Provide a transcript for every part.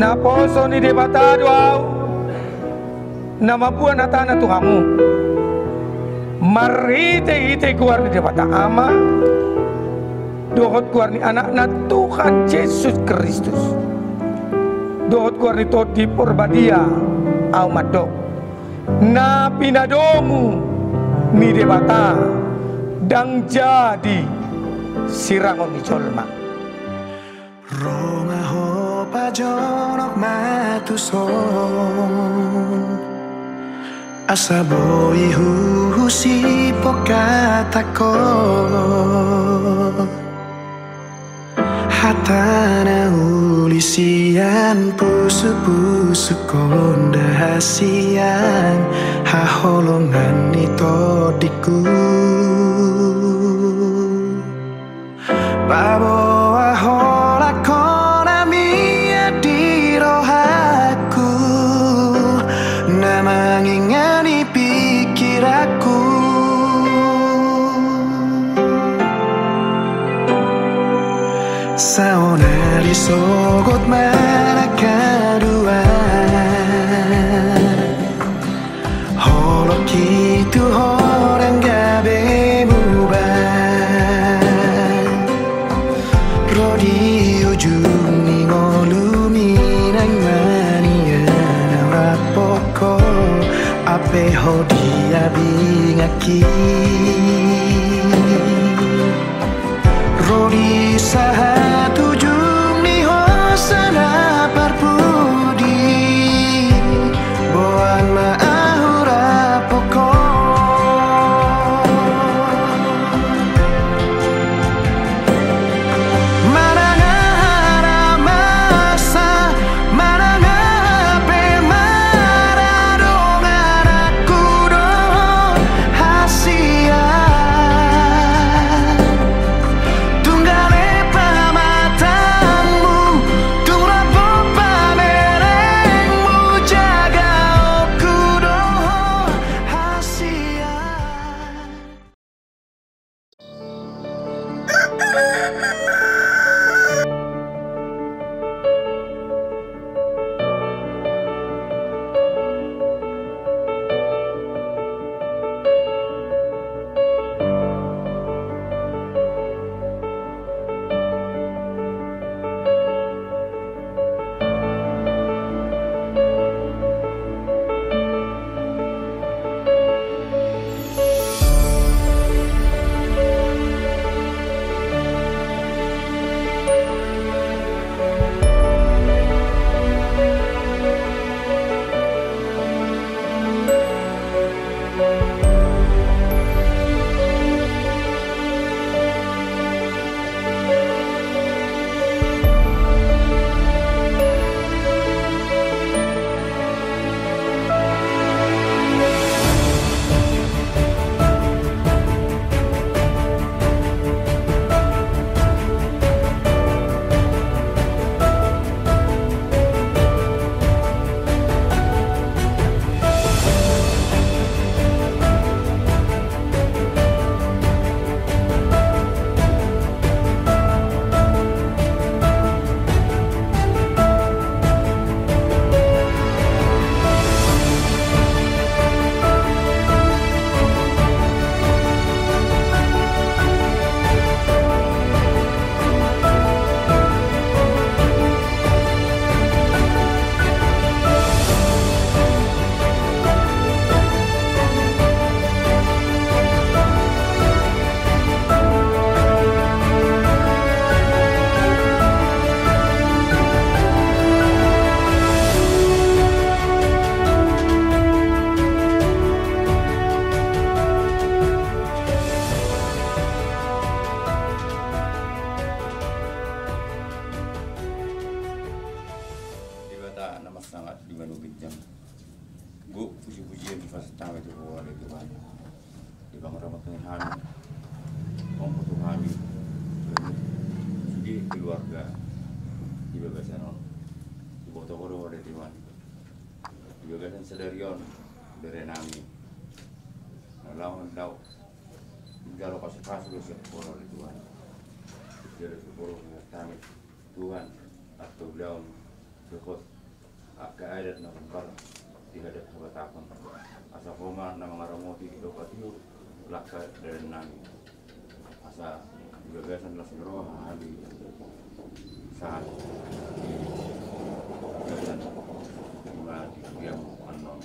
Na poso ni debatado au na mabua na tanah Tuhamu marite-ite keluar ni debata ama dohot keluar ni anak na Tuhan Yesus Kristus dohot keluar ni toti porbadia au madok na pinadomu ni debata dang jadi sirangon ni colma Roma ho pajonok matuson Asaboi husi pokatako Hatana ulisian pusu-pusu konda hasian Haholongan ito diku Babo ahola kona mia di rohaku Na mangingani pikiraku Saonari sogot mana kadua Holok itu orang gabe Rodi ujung ni ngolumi nang mania rapoko ape hodi abingaki Rodi sahat ujung ni hosana parpudi boan maahura poko sangat di mana kejam. Gue puji-pujian di fase tahu itu bahwa ada Tuhan di bang rahmat Tuhan, om Tuhan, di keluarga, di bagasan di bawah ada Tuhan, di bagasan sedarion dari nami, lawan tahu, kalau kasih lu sepuluh dari Tuhan, dari sepuluh kami Tuhan atau daun Jokot keadaan na kumpar dihadap habatakon asa koma na mga ramoti dokat yu laksa dari nami asa gagasan las roh hali saat gagasan mga yang anon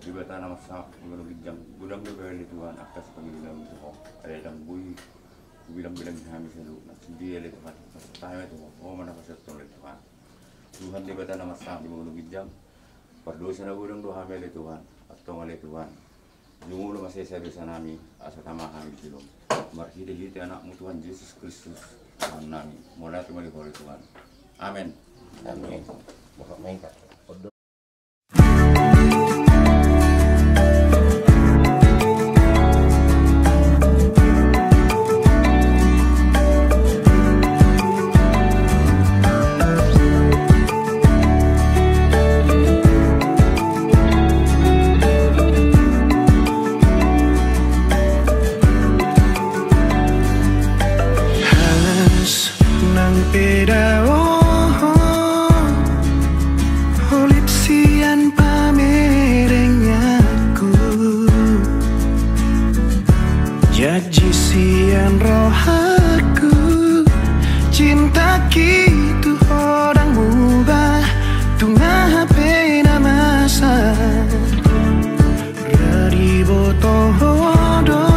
di bata nama sa menurut gudang berbeli Tuhan akas panggilan itu ada yang bilang kami selalu dia lihat Tuhan tahu itu mana pasal tolong Tuhan Tuhan di bata nama sa di menurut jam berdosa na gudang doa beli Tuhan atau ngalih Tuhan jumlah masih saya nami asa tama kami silom marhidi anakmu Tuhan Yesus Kristus nami mulai kembali oleh Tuhan amin Amin. Amin. Jisian rohaku cinta kitu orang mubah tungah pena masa dari botohodo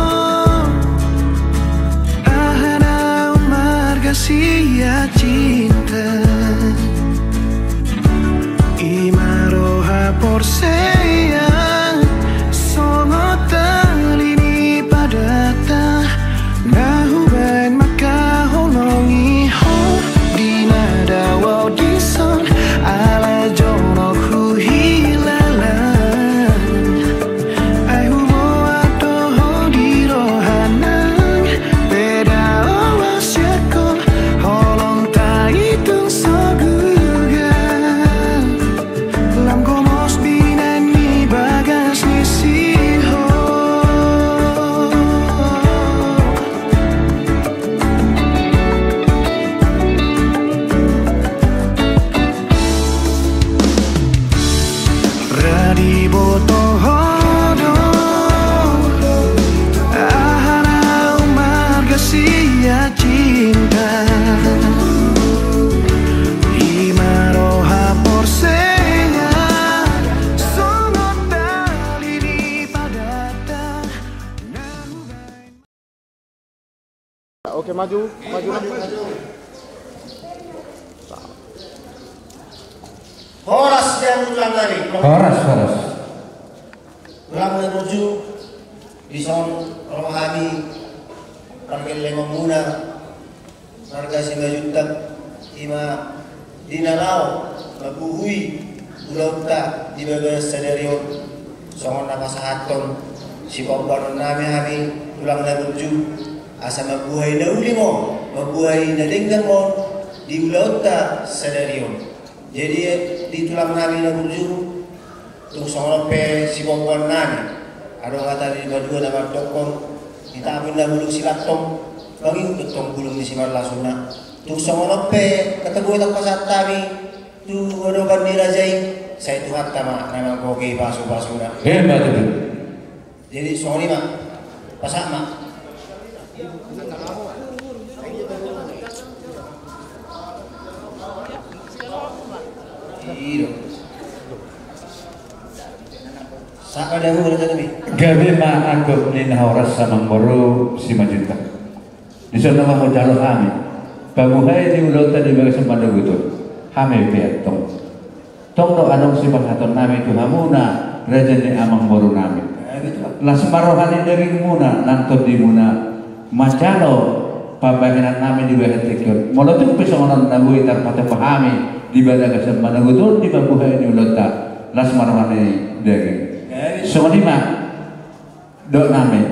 ahana marga sia cinta imaroha porseya Oke, maju. Horas yang ulang dari. Horas. Ulang menuju di son rohani pergel lemamuna harga 5 juta ima dinarau mabuhui ulauta di bagas sadario songon napasahaton si kompon nami kami ulang menuju asa mabuhay na uli mo, mabuhay na linggang mo, di ulauta sadario. Jadi di tulang namin na burju, tung songope si kompon namin. Ano nga tadi badua na magdokon, itapin na bulong si Latong, baging tutong bulong ni si Marlasuna. Tung songope, katabuhay ng pasat kami, tu ano bandira jay, sa ituhat tama na magkogay baso-baso na. Jadi songoni ma, pasak ma. Saka dah hulu tadi. Gabi ma aku nin horas sama baru 5 juta. Di sana mah jalo kami. Pamuhay di ulo tadi bagai sembada gitu. Kami piatong. Tong do anong si bahaton nami tu hamuna raja ni amang baru nami. Las marohani dari muna nangkot di muna macano pambagian nami di bawah tekor. Molotung pesongan nabui terpatah pahami di bawah kesempatan gitu di pamuhay di ulo ta las marohani dari. Soalnya mah dok name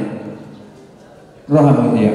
roh dia.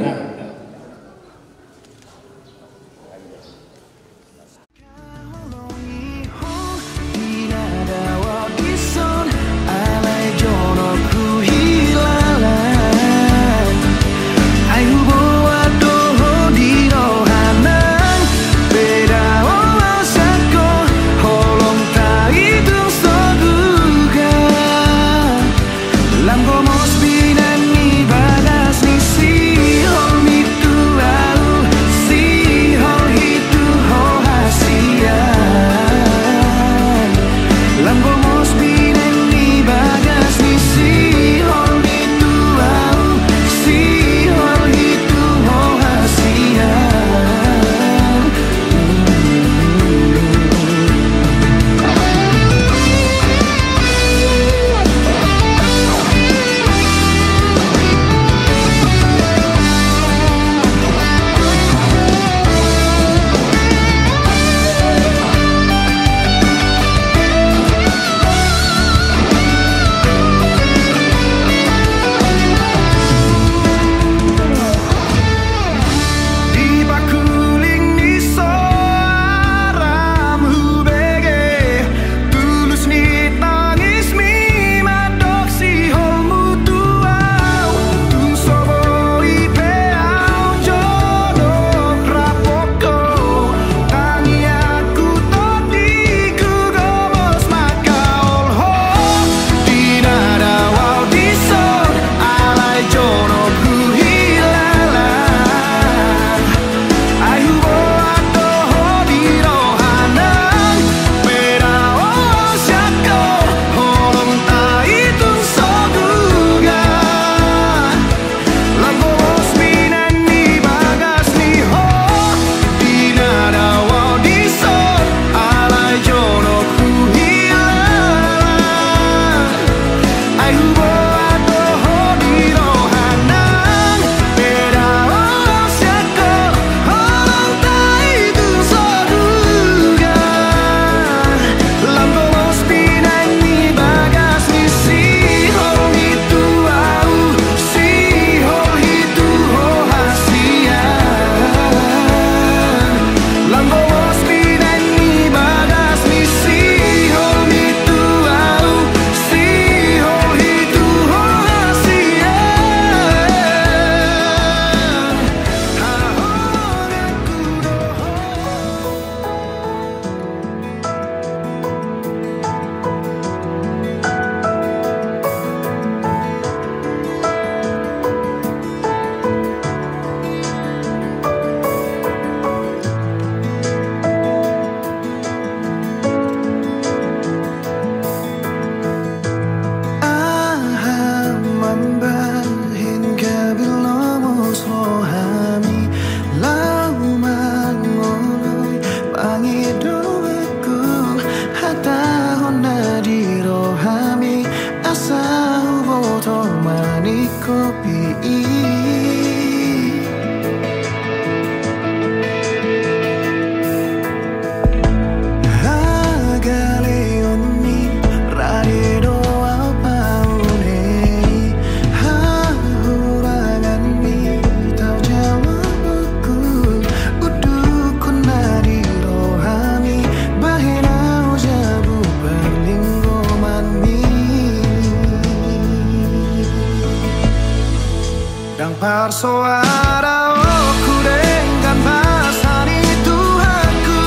Persoara aku dengan pasan itu aku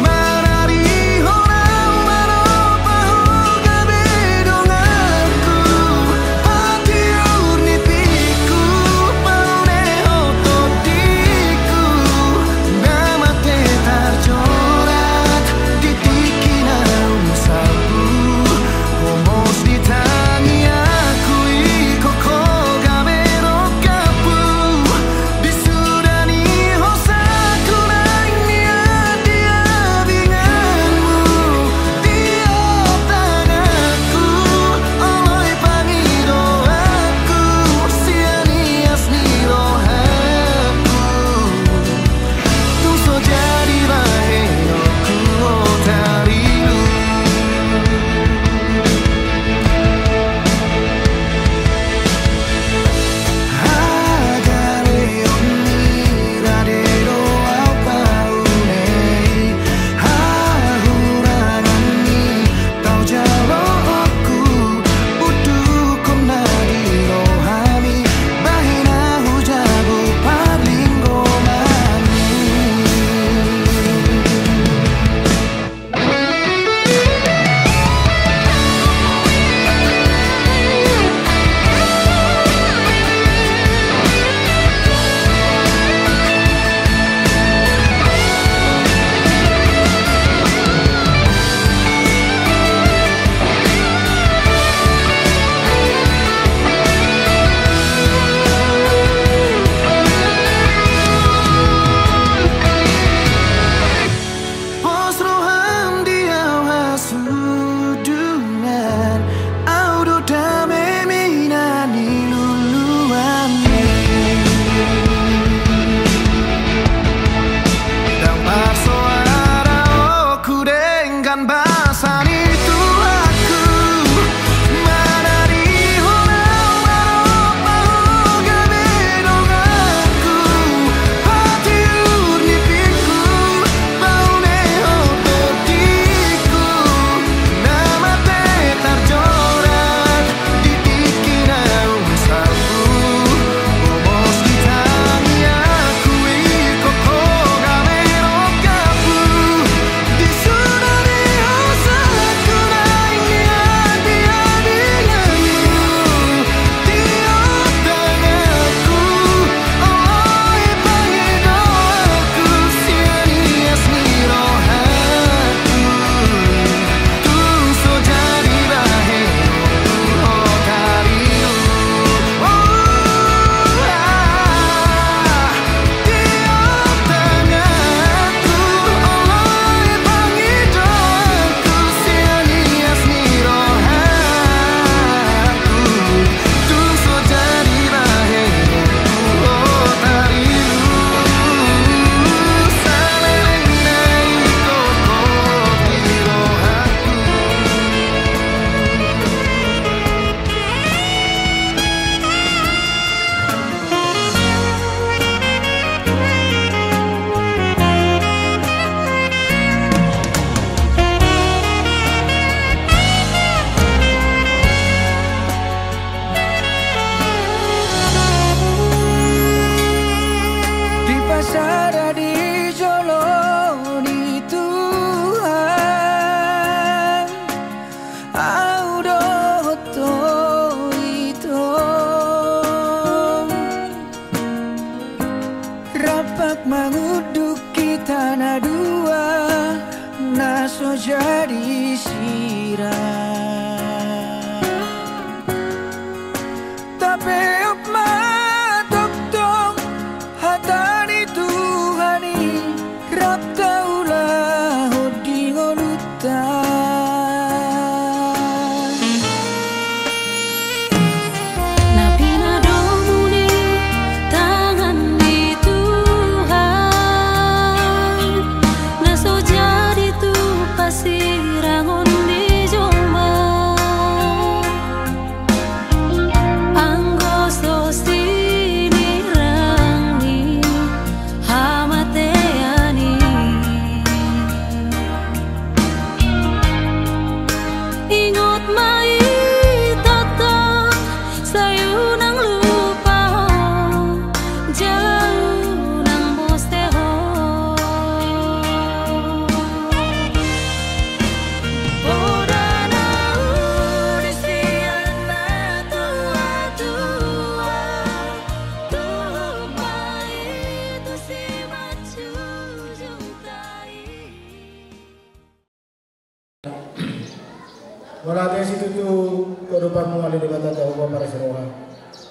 menari orang maropahu gabe donganku hati urnipiku paune otodiku nama tetar corat di tikina usaku homos ditanya aku ikoko jadi sirah tapi matok tong hatani Tuhani rapta ulah hodi ngolutan Napina Melatih situ tu kehidupanmu ada di kata Jehovah para seroha.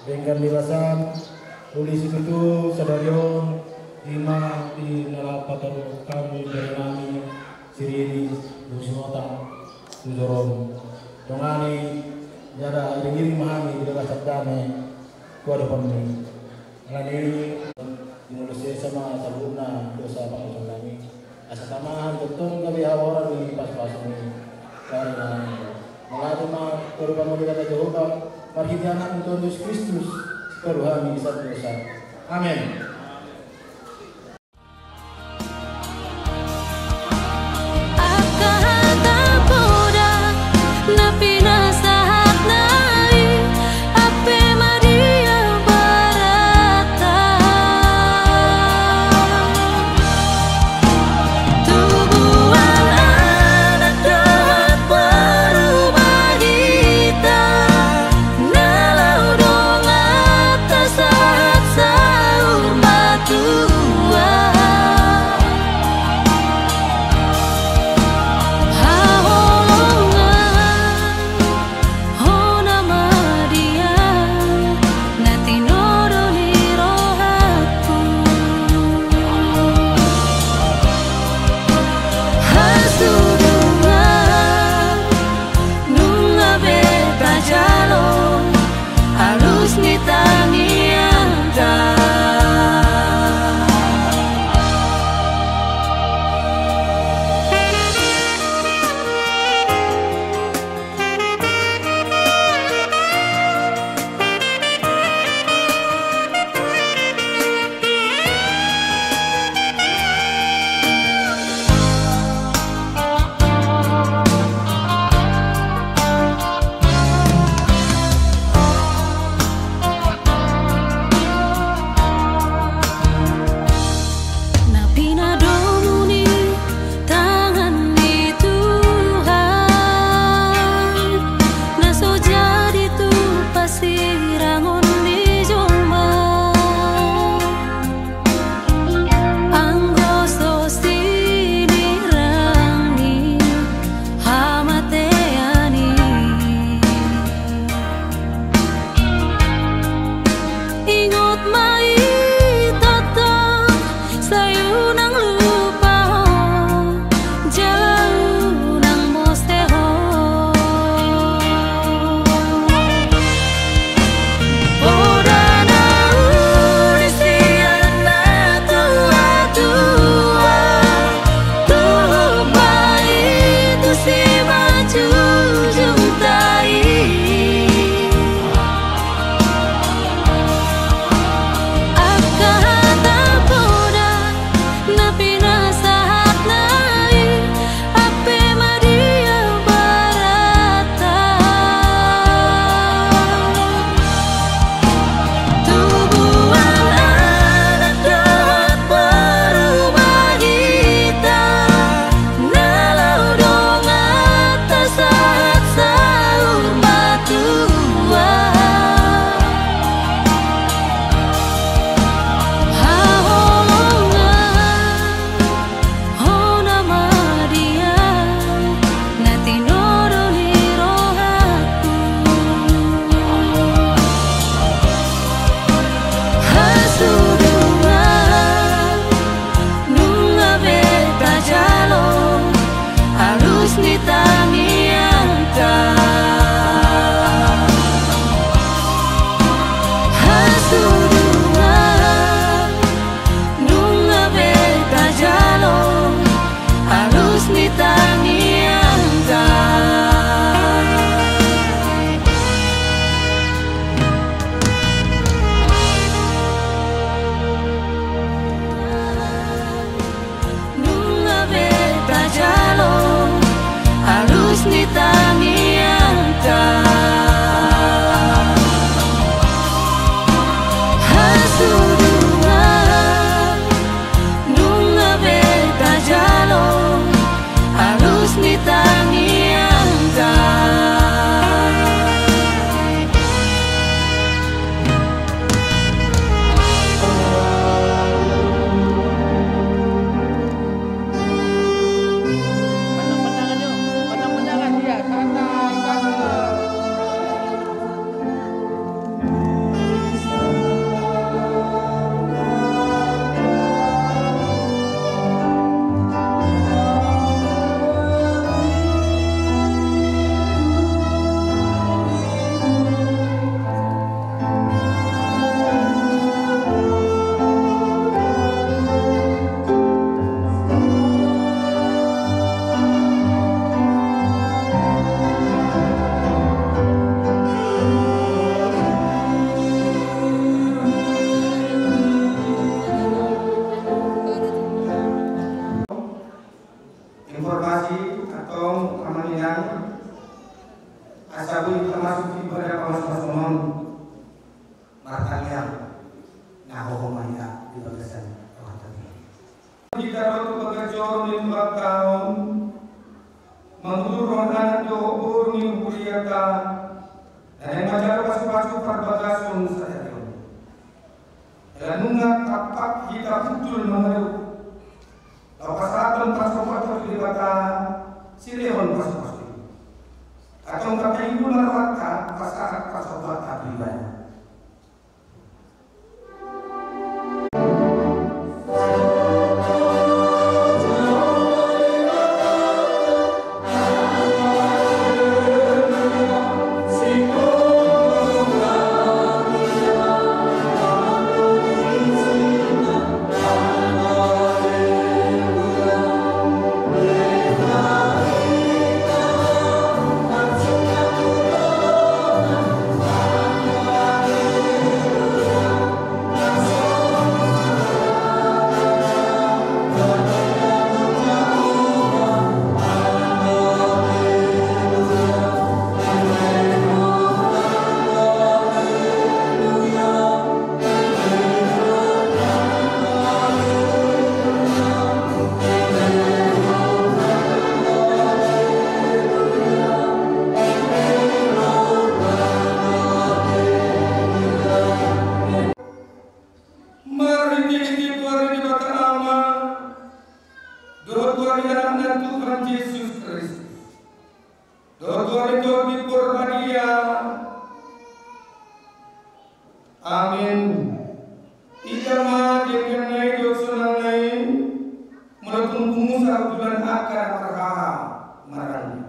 Dengan dirasan tulis situ tu sadarion ima di nalapataro kami dari kami siriri busimotang tujorom dongani jada ingin memahami di kata sabdane kuada pemni. Lani Indonesia sama sabuna dosa pak kami. Asa tamahan betul kami awal di pas-pas ini karena melalui kehidupan mu kata Jehovah marhiti anak untuk Yesus Kristus keruhani satu dosa. Amin. Nalau dong atas saat sahur martaliang nahohomaya di bagasan kita waktu bagajor di 4 tahun mengurung anak dohur ni kuliata dan yang majar pasu-pasu perbagasun stadion dan nungat tapak kita betul mengerup pasatan pasu-pasu di bata sileon pasu-pasu atau kata ibu narwata pasat pasu-pasu pribadi. Amin. Ijama dengan naik dosa naik melakukan pengusaha bulan akar marhaha marani.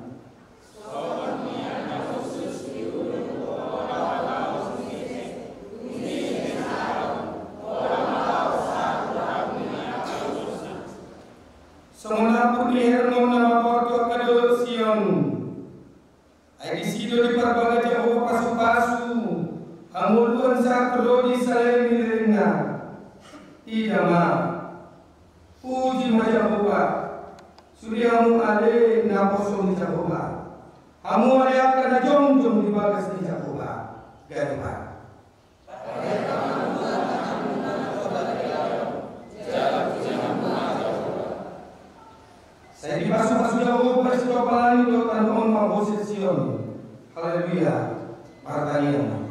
Semanapun hermon nama porto kado Sion. Adi sido di parbaga Jawa pasu-pasu. Anguluan sa krodi salay nirina. Idama. Puji majahoba. Suriamu ale na posong ni Jahoba. Amu ale akan na jom-jom di bagas ni Jahoba. Garupa. Saya dipasuk-pasuk Jahoba sudah palani dotan on mabose Sion. Haleluya. Martanian.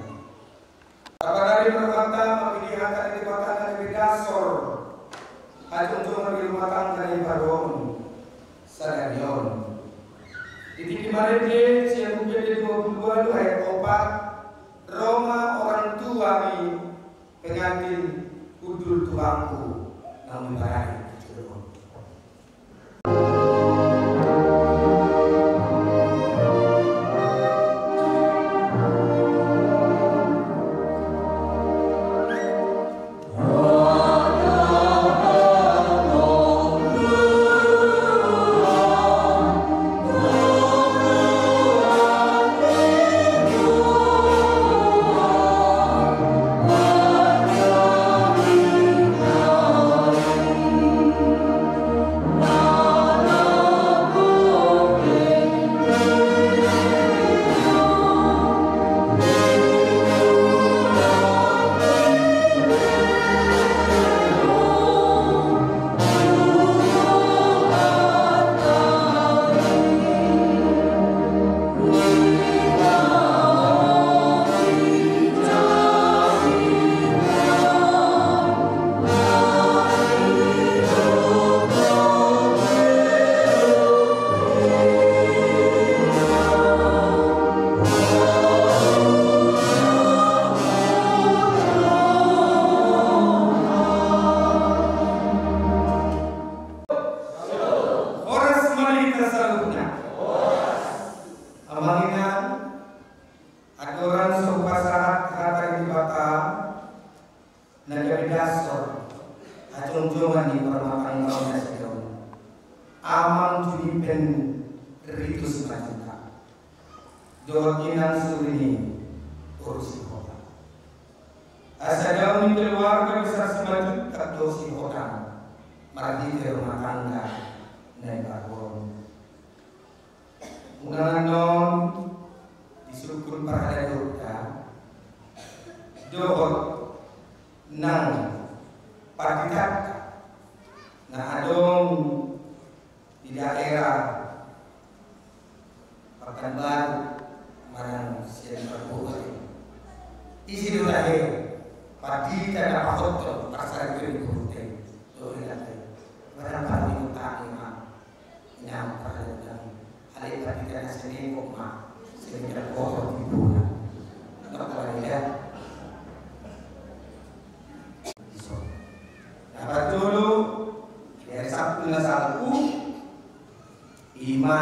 Apalagi berkata memilihkan di kota negeri Dasor, ajung-jung di rumah tangga di Baron, Stadion. Di kemarin dia siang menjadi 22 ayat 4, Roma orang tua pengantin kudul tuangku, namun baik. Johor nang Patitak na adong di daerah Pekanbaru marang siyan perbuatan isi dulahe padi dan pakot pasar itu kurute to ilate barang padi utang ma nyam pada hal padi dan seni kok ma seni kok ibu na ya dapat dulu dari Sabtu na salku ima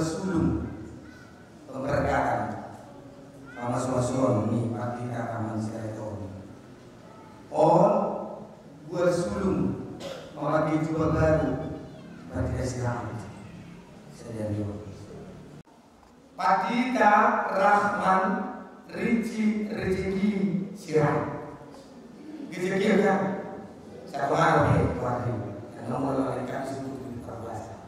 sulung pemberkatan Mama-masuan ni pati kakaman saya itu. Buat sulung memakai jubah baru pati siram sedang pati Rahman rezeki siram rezeki kan saya pengaruh kuari karena mulai kasih itu perbuatan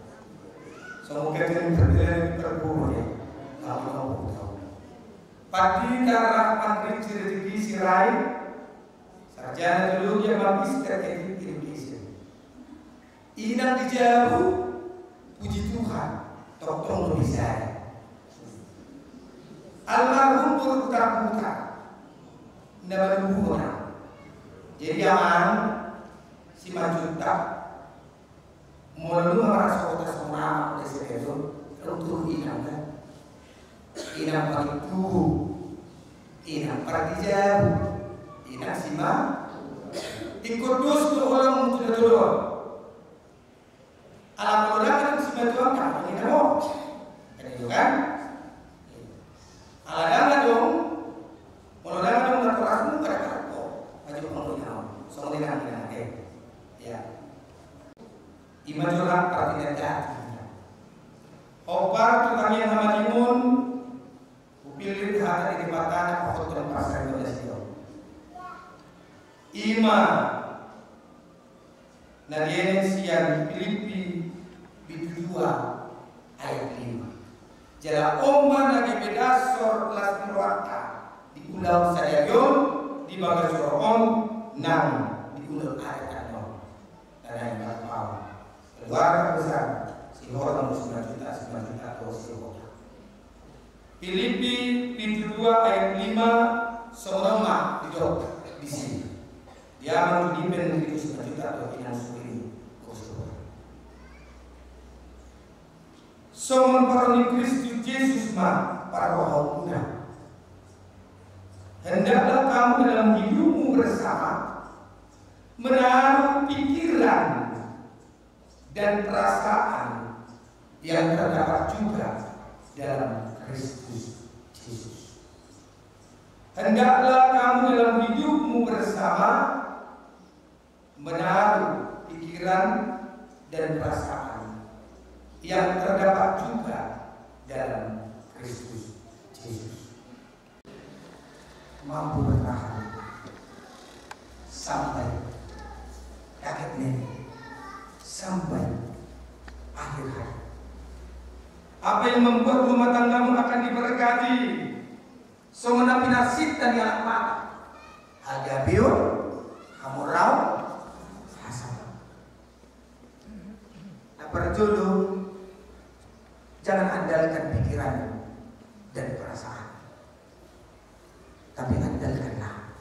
semoga kita terjadi perbuatan kalau tahu pati Rahman rezeki sirai sarjana teologi magister education inang dijauh puji Tuhan tolong bisa almarhum putra-putra nama luhurna jadi aman si Majuta mulu merasa kota semua oleh sepedo untuk inang kan inang paritu inang partijau inang sima ikut dus ke orang untuk dulu alam orang kan sima tuan kan ini mau itu kan aladang dong mulai dong terasmu pada kartu maju menginau soalnya kan ya imajulah perhatian jati obar tukang yang sama limun upilih hati di batana pakot dan pasar Indonesia ima nadiene siang Filipi bitu 2 ayat 5 jala omba nagi bedasor las merwata di ulau sadayon di bagas sorong nang di ulau ayat 6 dan yang berpau keluarga besar si orang 9 juta atau si orang Filipi bitu 2 ayat 5 sonoma di sini dia mengimpin itu 9 juta atau yang sendiri Somon paroni Kristus Yesus ma para roh muda. Hendaklah kamu dalam hidupmu bersama menaruh pikiran dan perasaan yang terdapat juga dalam Kristus Yesus. Hendaklah kamu dalam hidupmu bersama menaruh pikiran dan perasaan yang terdapat juga dalam Kristus Yesus. Mampu bertahan sampai kakek nenek, sampai akhir hayat. Apa yang membuat rumah tanggamu akan diberkati? Somana pinasit dan yang mata agabiur hamurau hasan. Nah, berjodoh jangan andalkan pikiran dan perasaan, tapi andalkanlah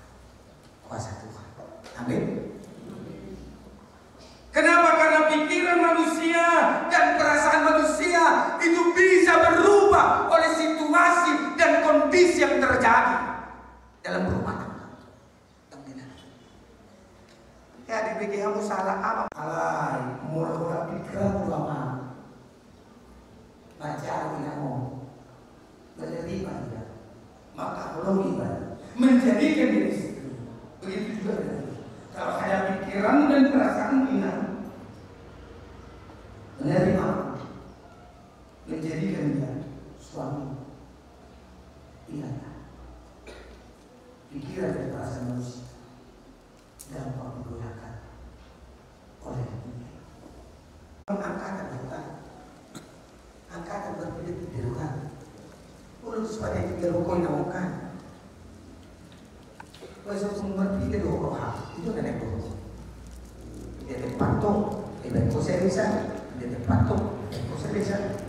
kuasa Tuhan. Amin. Kenapa? Karena pikiran manusia dan perasaan manusia itu bisa berubah oleh situasi dan kondisi yang terjadi dalam rumah tangga. Ya dipikir kamu salah apa? Alay, murah pikiran ulama. Baca ilmu, menerima dia, maka belum ibadah, menjadikan diri sendiri. Begitu juga dengan kalau ada pikiran dan perasaan hilang, menerima, menjadikan dia suami. Ingatlah, pikiran dan perasaan manusia gampang digunakan oleh dunia. Angkatan bukan, angkatan berbeda-beda bukan. Urus pada tiga rukun namukan. mengerti ke dua orang itu kan yang dulu. Dia terpatok, dia berkoserisa, dia terpatok, berkoserisa.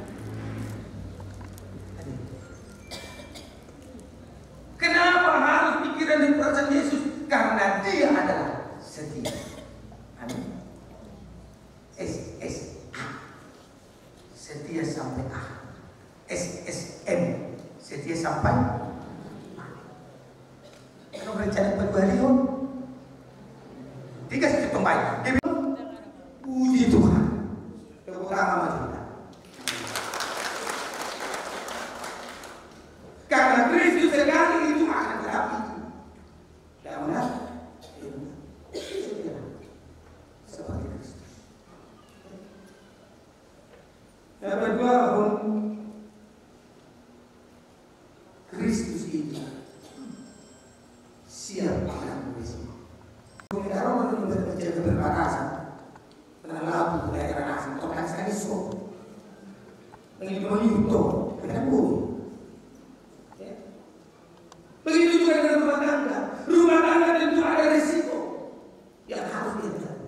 Kenapa harus pikiran dan perasaan Yesus? Karena Dia adalah setia. Amin. SSA, setia sampai akhir. SSM, setia sampai kalau berencana berguarion tiga sisi pembaik dia bilang puji Tuhan tepuk tangan sama kita karena Kristus sekali itu akan terapi dan benar seperti Kristus. Yang kedua Kristus itu siap akan berisiko. Kalau orang menjaga perbatasan, menanggapi daerah asing, tokan sekali so, begitu menyuruh, kenapa boleh? Begitu juga dengan rumah tangga. Rumah tangga tentu ada risiko yang harus dihindari.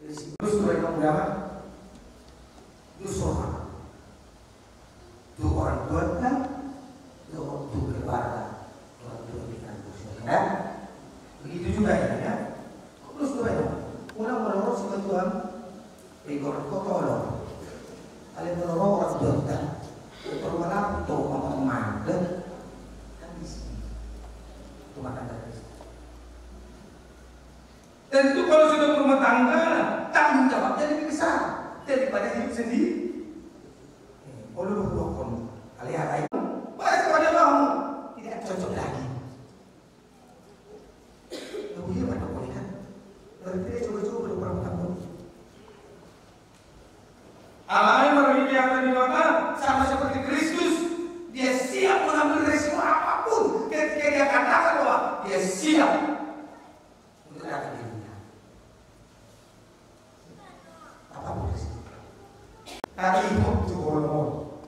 Risiko terus mereka berapa? Dua orang tua kan, dua orang tua keluarga. Ya, begitu juga ya. Terus tuh ya, orang menurut sama Tuhan, ikut kotor. Kalian menurut orang dokter, kalau malam tuh ngomong mandek, kan di sini. Itu makan dari. Tentu kalau sudah berumah tangga, tanggung jawabnya lebih besar daripada hidup sendiri. Kalau lu kalian ada itu, bahas kepada kamu tidak cocok lagi. Iya mana boleh kan? Berarti dia coba-coba belum pernah ketemu. Allah yang menyediakan di mata sama seperti Kristus, dia siap mengambil resiko apapun ketika dia katakan bahwa dia siap untuk datang di dunia. Apapun resiko. Tadi itu ngomong.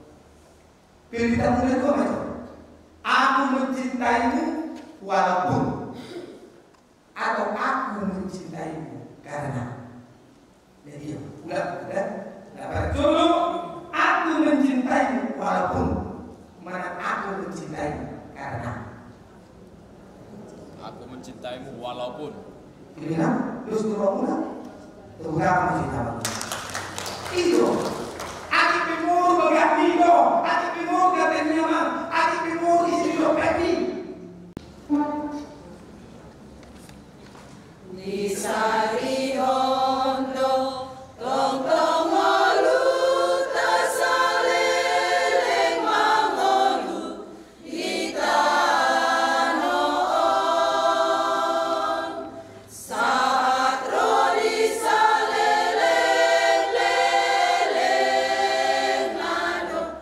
Pilih kita mulai dua macam. Aku mencintaimu walaupun atau aku mencintaimu karena dia udah dulu aku mencintaimu walaupun mana aku mencintaimu karena aku mencintaimu walaupun ini kan terus turun berapa mencintaimu itu aku pimur berganti itu aku pimur katanya mah aku pimur istri lo ganti di sari hondo tong tong olu tasaleleng mangolu itanon saat rodi saleleng leleng nado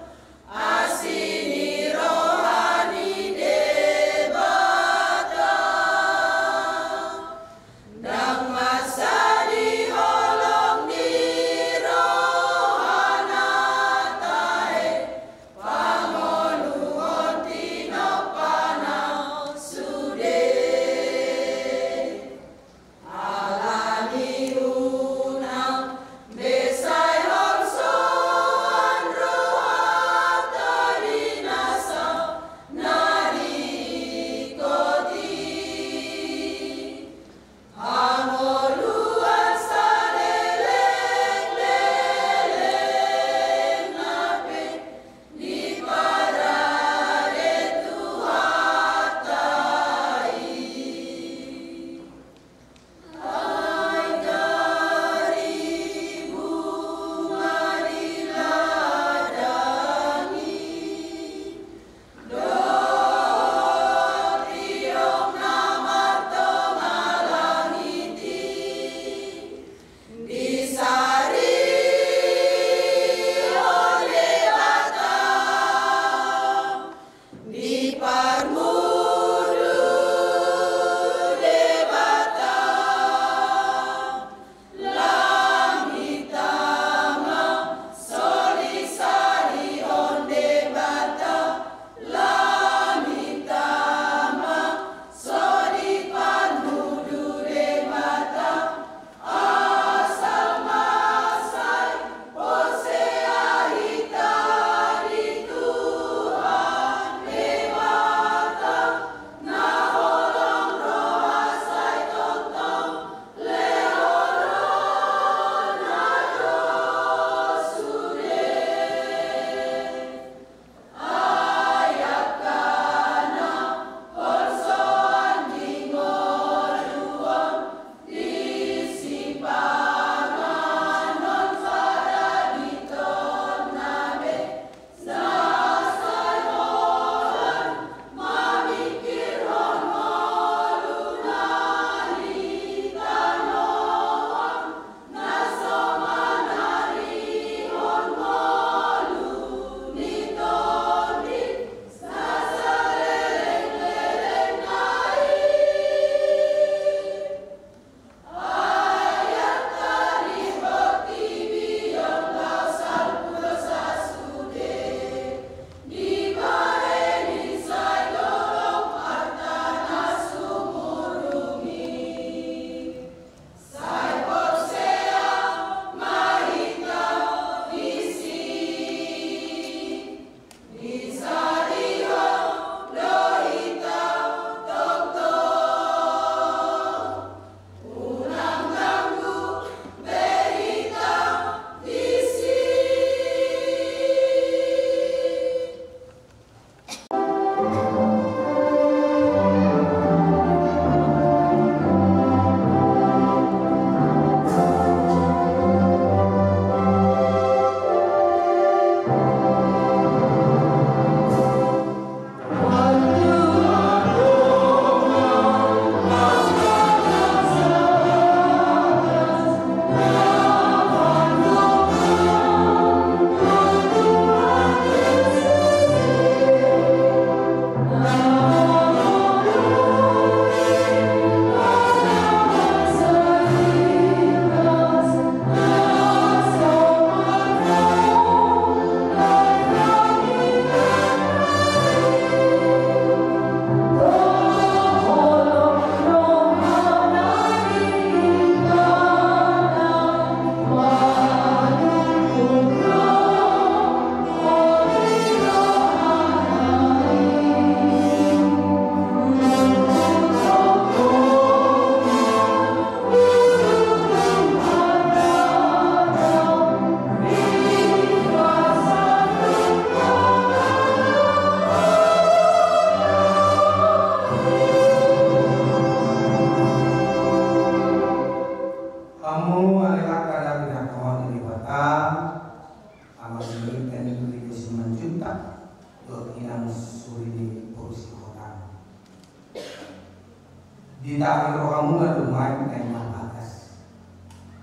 Ditarik rohamu lalu main kain bagas.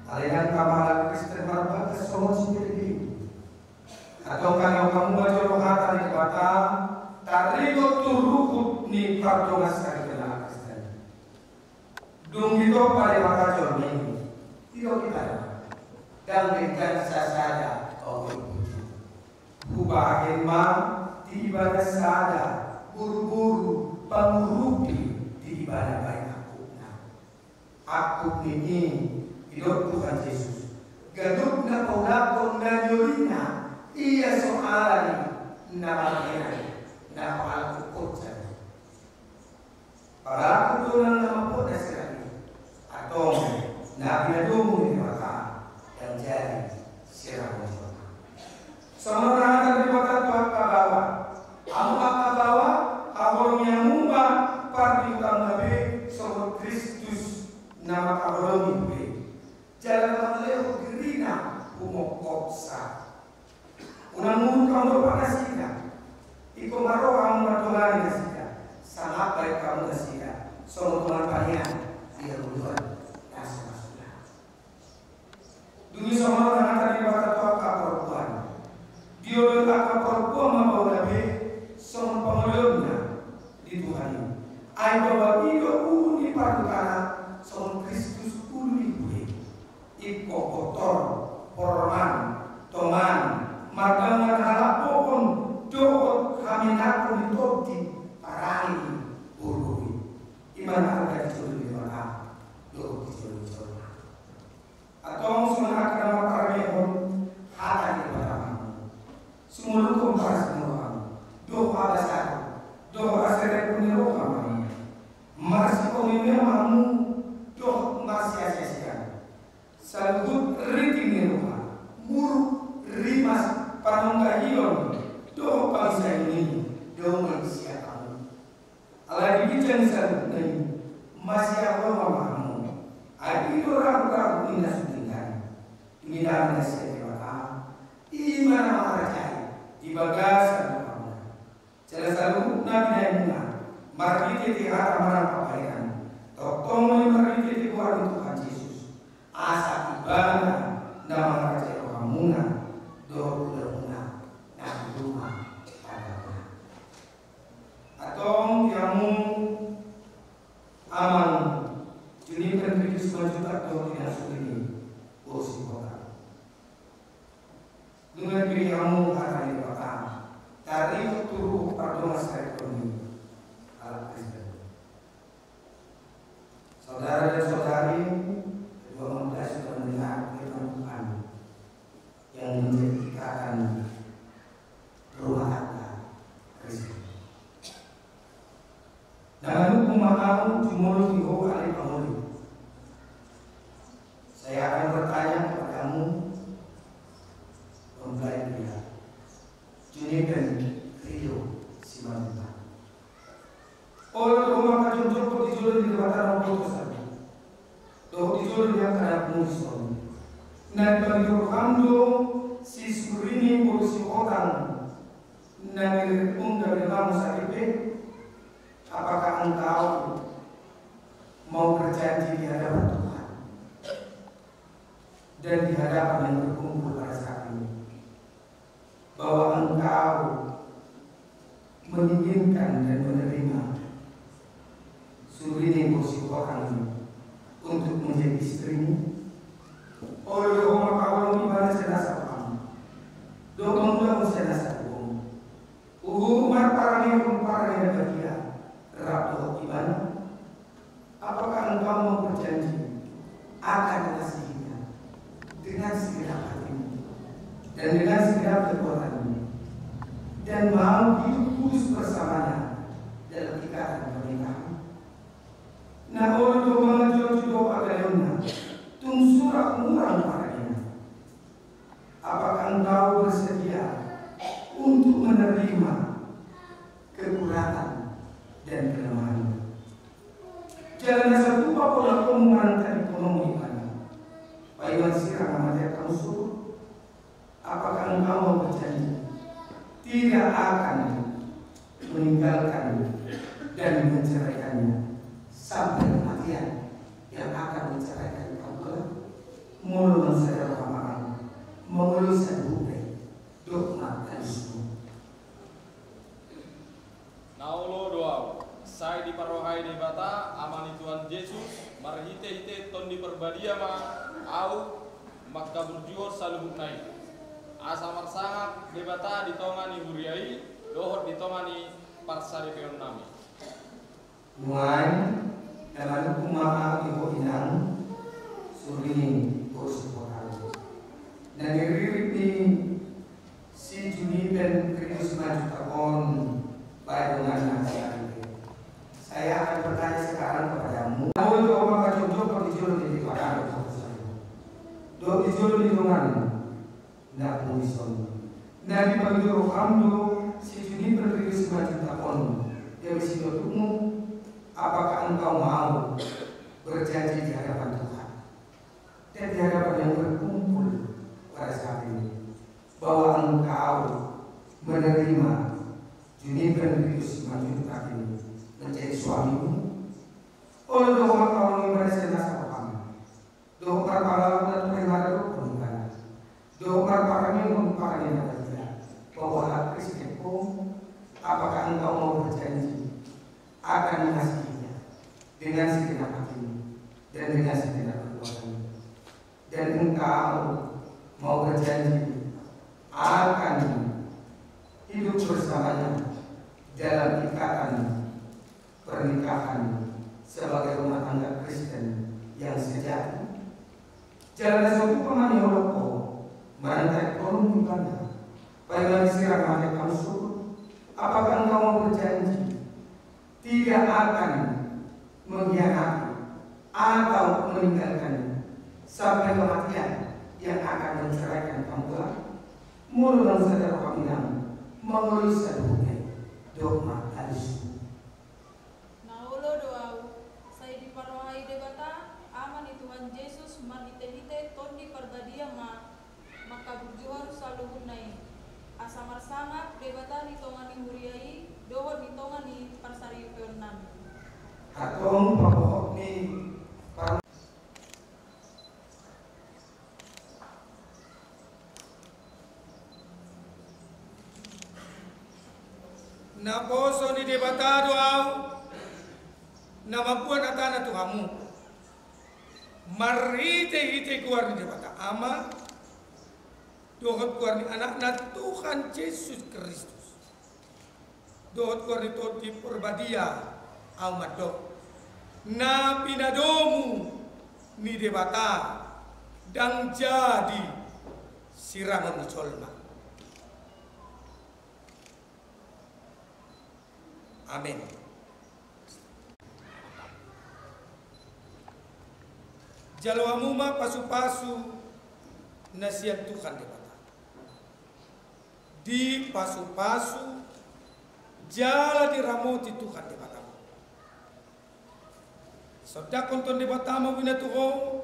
Kalian kamalan Kristen bagas somot sendiri. Atau kalau kamu baca rohata di kata tarikot turukut ni pardongas kali kena Kristen. Dung itu pada maka jorni. Tidak kita. Dan dengan sasada Kubahagian ma di ibadah sada buru-buru pengurupi di ibadah baik aku ini hidup Tuhan Yesus gadup na paulapon na yurina iya soalani na malakina na palakukot sa para ako doon ang namapot na sila atong na pinadungo ni maka yang jadi sirang mo sama orang dari mata Tuhan kabawa ang makabawa ahorong yang mumba parti utang nabi sama Kristus nama kahorong ibe jalan kamaleho gerina umokoksa unang mulut kamu panasida iko maro ang matulani nasida sangat baik kamu nasida sama Tuhan panian dia muluan nasa masulah duni sama orang dari mata Tuhan kabawa dia akan perempuan membawa nabi sama pengelomnya di Tuhan ini. Ai bahwa itu uni parukana sama Kristus uni gue. Iko kotor, porman, toman, magangan halapokon, doot kami nakon ditoti parani urui. Imana ada dicuri di mana? Doot dicuri di mana? Atau semangat nama paramehon hata di mana? Semua hukum para semua doa besar doa asal punya rohani masih komime mamu doa masih asasikan salut riting roha muru rimas panonggahion doa bangsa ini doa manusia kamu ala dibincang salut ini masih apa mamu adi orang ini sudah ini dah nasihat iman marajai di bagasan kamu. Jelas selalu nabi naimuna mariti di hata marang kebaikan. Tokong mariti di kuat Tuhan Yesus. Asa ibana nama marajai kamuna doa muna nabi rumah pada. Atong kamu aman juni Kristus majuta doa tidak sendiri. Usi kota. Dengan diri kamu akan dipotong. Dari turuh pardon ekonomi ala Kristen. Saudara dan saudari, kedua mempelai sudah mendengar firman Tuhan yang menjadi ikatan rumah tangga Kristen. Dengan hukum makam jumur diho alih pamuli. Saya akan bertanya kepadamu. Mempelai pria Junipen Rio Simanita Orang rumah kacung-cungkut dijulur di batang putusan Doh dijulur yang kaya musuh Nan panggiru hamdo si surini urusi otang Nan dari kamu sakipe Apakah engkau mau berjanji di hadapan Tuhan dan di hadapan yang berkumpul pada saat ini bahwa engkau menginginkan dan menerima surini kursi orang ini untuk menjadi istrimu. Oleh rumah kawal ibadah senasa kamu, doang senasa kamu. Umat parani bagia rabu ibadah. Apakah engkau mau berjanji akan mengasihinya dengan segenap hatimu dan dengan segenap kekuatanmu dan mau hidup kudus bersamanya dalam ikatan pernikahan. Nah, orang itu mengajukan doa agama tung surah murang padanya. Apakah engkau bersedia untuk menerima kekurangan dan kelemahan? Jalan satu pola pemerintahan ekonomi mana? Payuan sirah amat kamu suruh. Apakah engkau mau berjanji tidak akan meninggalkan dan menceraikannya sampai mati? kematian yang akan menceraikan kamu mulu sadar pamangan mengelus bupe dogma kalismu. Naulo doa, saya diparohai di bata amani Tuhan Yesus marhite-hite ton di perbadia ma au maka berjuor saluhuk naik. Asa marsangak di bata ditongani huriai dohot ditongani parsari peon nami. Muan dalam kumaha ibu inang surini kursi pokal. Nagiriripi si Juni dan Kristus maju tahun bayangan nasihat. Saya akan bertanya sekarang kepadamu. Namun doa maka contoh pertijul di tibaran doa dijul di rumah nak munison. Nabi bagi roh kamdo si Juni dan Kristus maju tahun. Dia mesti bertemu. Apakah engkau mau berjanji di hadapan Tuhan dan di hadapan yang berkumpul pada saat ini bahwa engkau menerima Juniper Kristus maju ini menjadi suamimu? Oleh doa kau mengibadah nasa kami, doa perkara dan perkara pernikahan, doa perkara yang merupakan bahwa Kristusku, apakah engkau mau berjanji akan mengasihinya dengan segenap hatimu dan dengan segenap kekuatanmu, dan engkau mau berjanji akan hidup bersamanya dalam ikatan pernikahan sebagai rumah tangga Kristen yang sejati. Jalan suatu pemani holoko merantai kolom di mana pada siram mata kamu surut. Apakah engkau mau berjanji tidak akan mengkhianati atau meninggalkan sampai kematian yang akan menceraikan kamu kelak? Mulut dan sadar kami mengelus seduhnya dogma kalismu. Naulo doau, saya diparohai debata amani Tuhan Yesus marhite-hite tondi perbadia maka berjuar saluhun naik. Asa marsangak debata ditongani huriai dohon ditongani parsari peon nami. Hatong pokok ni para naposo ni debata doau namapuan atana Tuhamu marite-hite kuar ni debata ama dohot kuar ni anak Tuhan Yesus Kristus dohot kuar ni todi perbadia amadok na pinadomu ni debata dan jadi siraman colma. Amin. Jalwamu ma pasu-pasu nasihat Tuhan debata di pasu-pasu jala diramoti Tuhan debata. Sodak konton debata mau bina tuho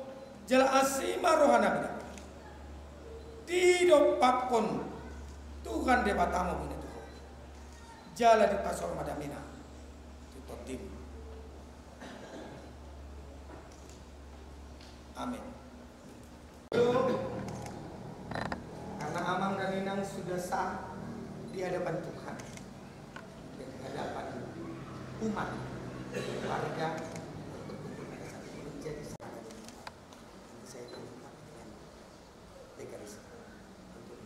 jala asima rohana bina. Tidak pakon Tuhan debata mau bina tuho jala di pasor madamina tutotim. Amin. Karena Amang dan Inang sudah sah di hadapan Tuhan, di hadapan umat, warga berkumpul pada saat ini menjadi sahabat. Saya terima dengan legalisme untuk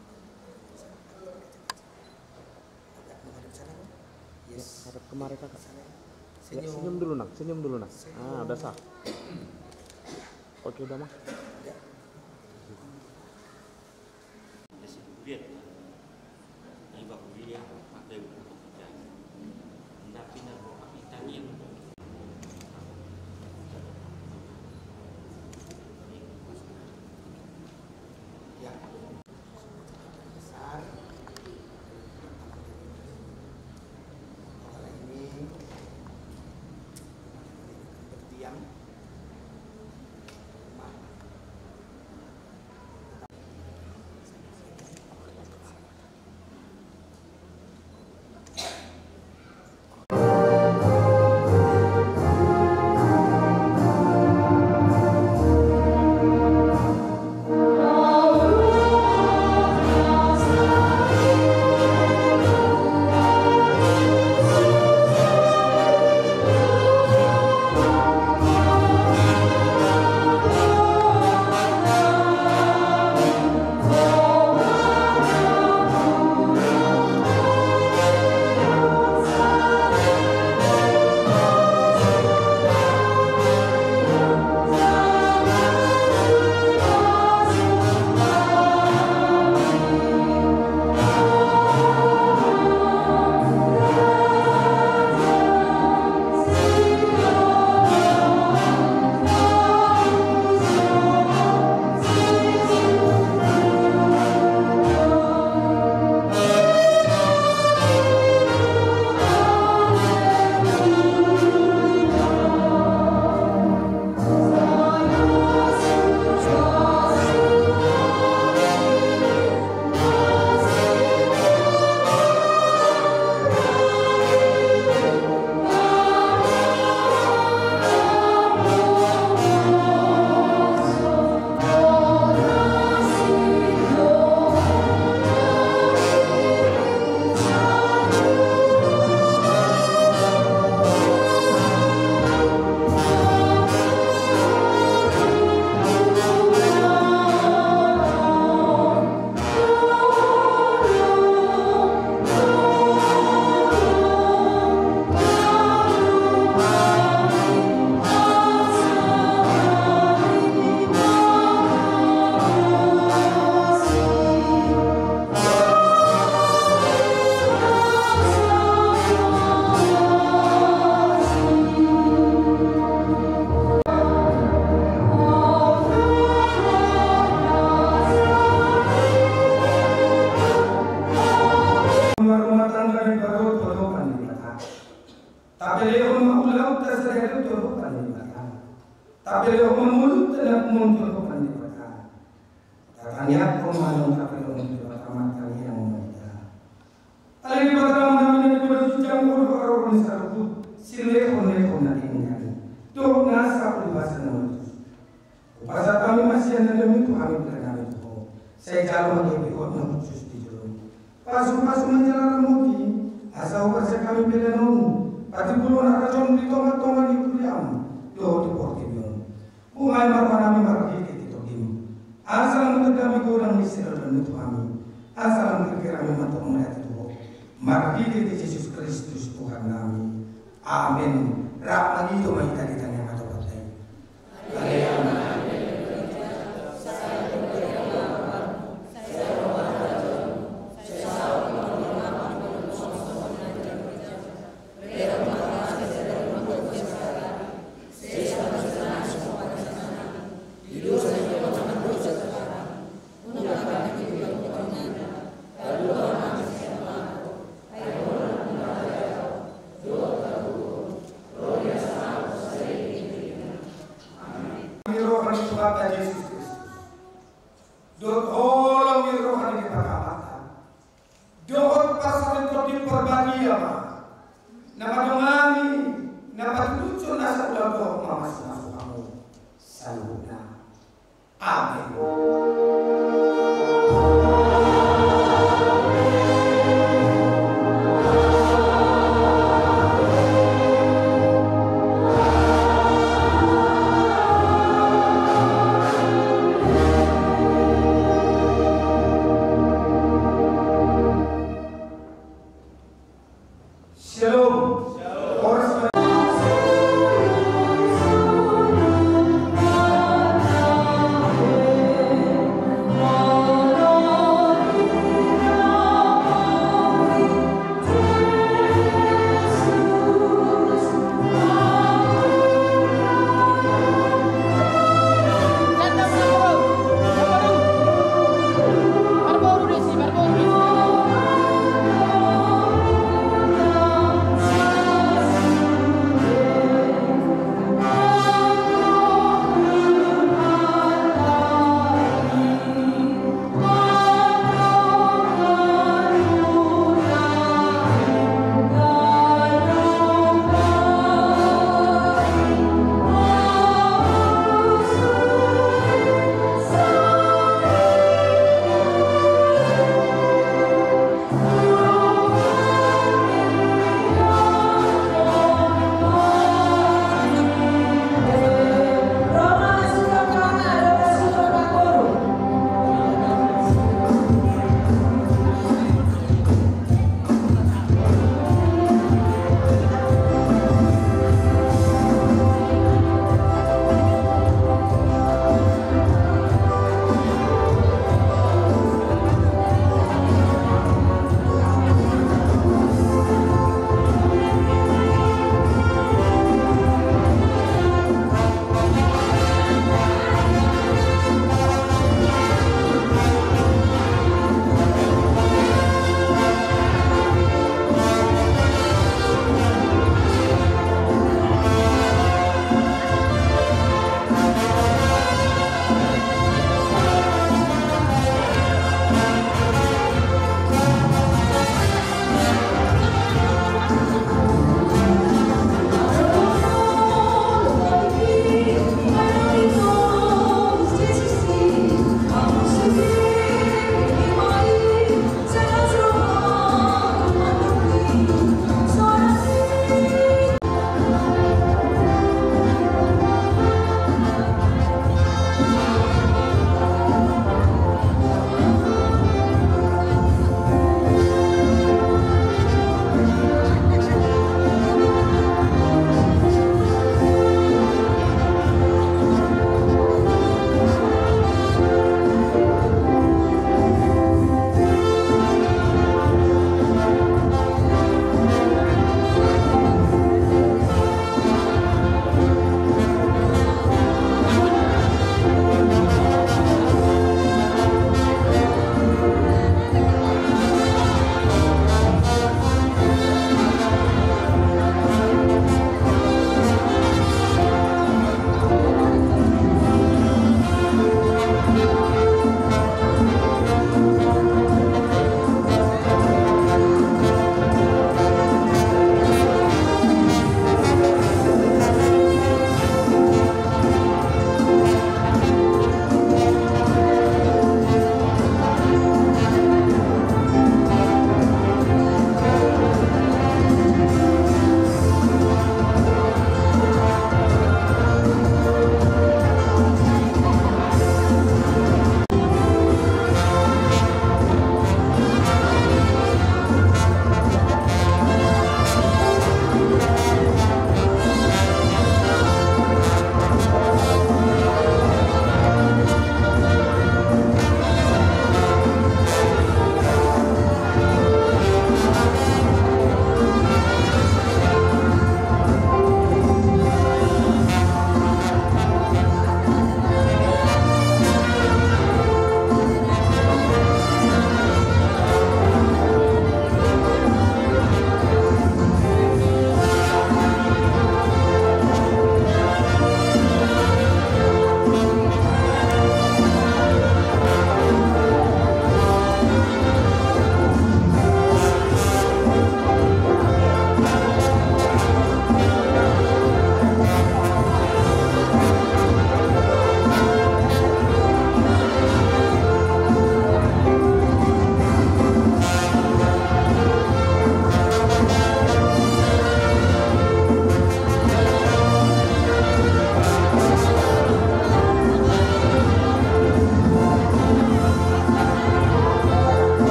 agak menghadap sana. Yes. Hadap kemari kakak. Senyum. Ya, senyum dulu nak, senyum dulu nak. Ah, udah sah. Oke udah mah. Lihat, ini bapak dia ada untuk kerja. Tapi nak bapak kita ni ya besar. Kali ini berdiam. tapi lo memulut dan muncul kepada mereka. Katanya komandan tapi lo muncul kepada yang mereka. Alih batang namanya berjujang orang disebut sile konek nanti. Tuh nasa peribahasa nama itu. Pasal kami masih ada demi itu kami berkenaan itu. Saya jalan lagi buat mengucus di jalan. Pasu-pasu menjalan mudi. Asal kerja kami bela nonu. Pati bulu nak racun di tonga-tonga di kuliam. Doh di portibion. Bungai marwanami margiti di togim. Asal kami kurang misir dan itu kami. Asal kami mantap melihat itu. Margiti di Yesus Kristus Tuhan kami. Amin. Rak lagi itu kita ditanya atau batai. Bapak Yesus Kristus. Dot olang di rohani di pakamata. Dot pasal itu di perbagia mah. Nama dongani, nama lucu nasa ulang doh mama masuk kamu. Saluna. Amin. Shalom.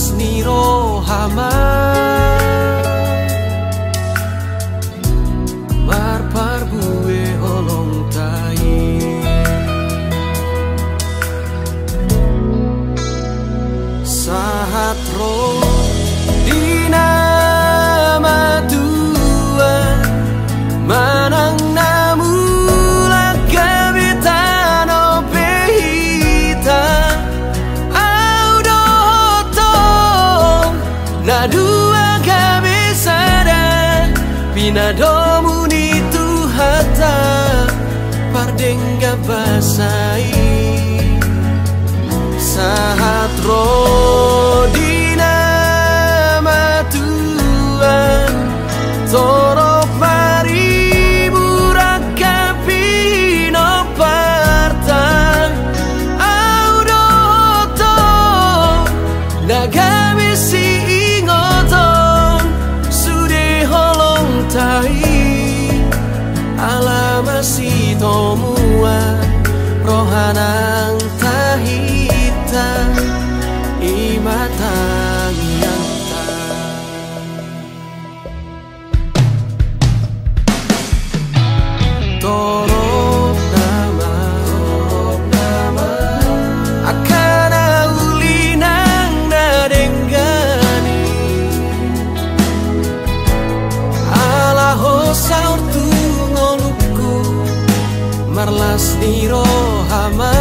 marlas ni rohama marparbue olong tai sahat roh di nama Tuhan manang namula kabitano behita audotong na dua kabisada pinadomu ni Tuhata pardengga basai sahat roh di nama Tuhan torok mari burakapi no partan audoto nagami si ingoton sude holong tai alamasi tomua rohanang tahita imatang yanta torok nama akana ulinang nadenggani ala hosaur tu ngoluku marlas ni rohama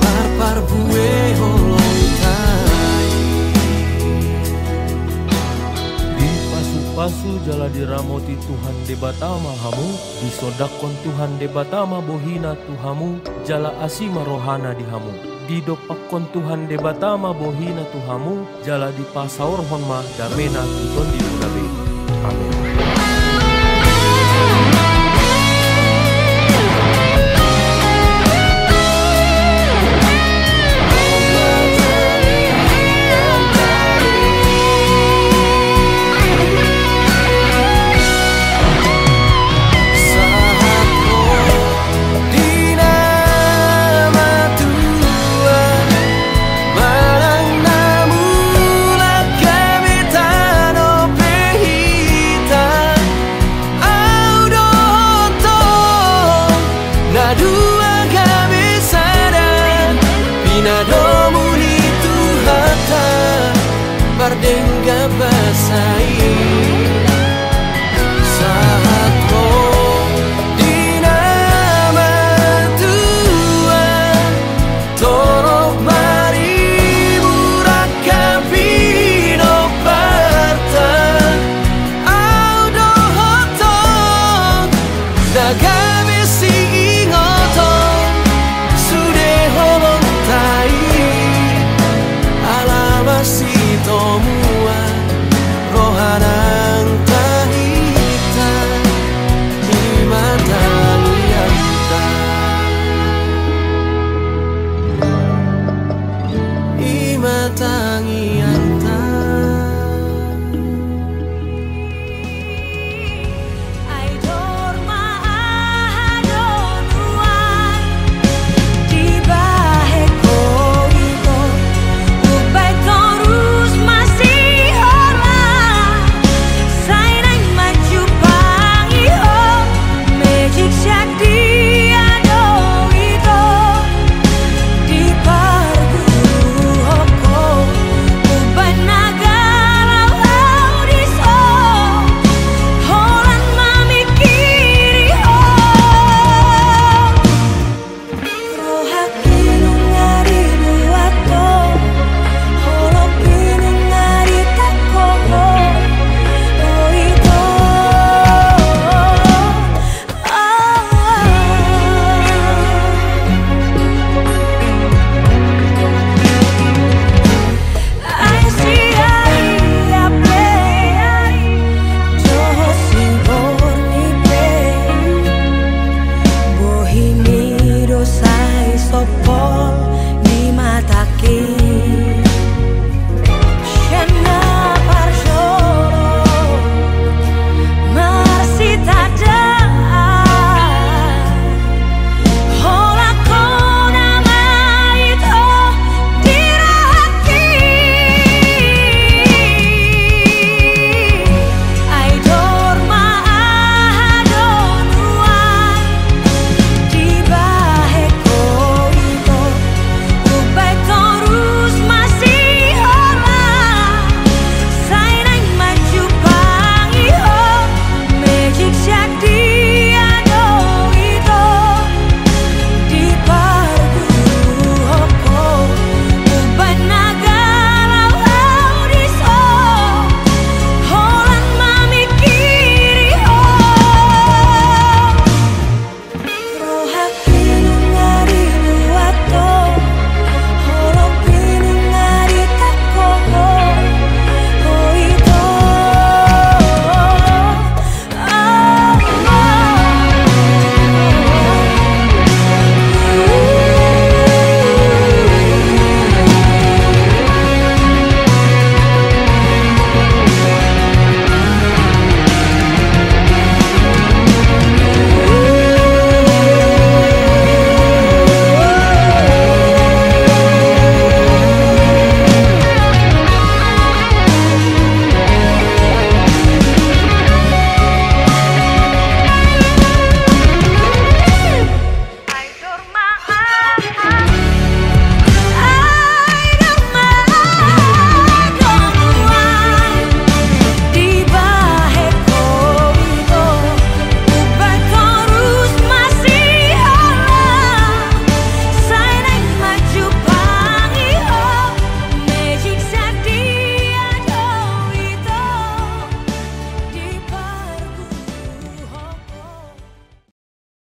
marparbue holong tai di pasu-pasu jala diramoti Tuhan debatama hamu disodakon Tuhan debatama bohina Tuhamu jala asima rohana di hamu didopakon Tuhan debatama bohina Tuhamu jala di pasaur honma damena tuton di budabe amin.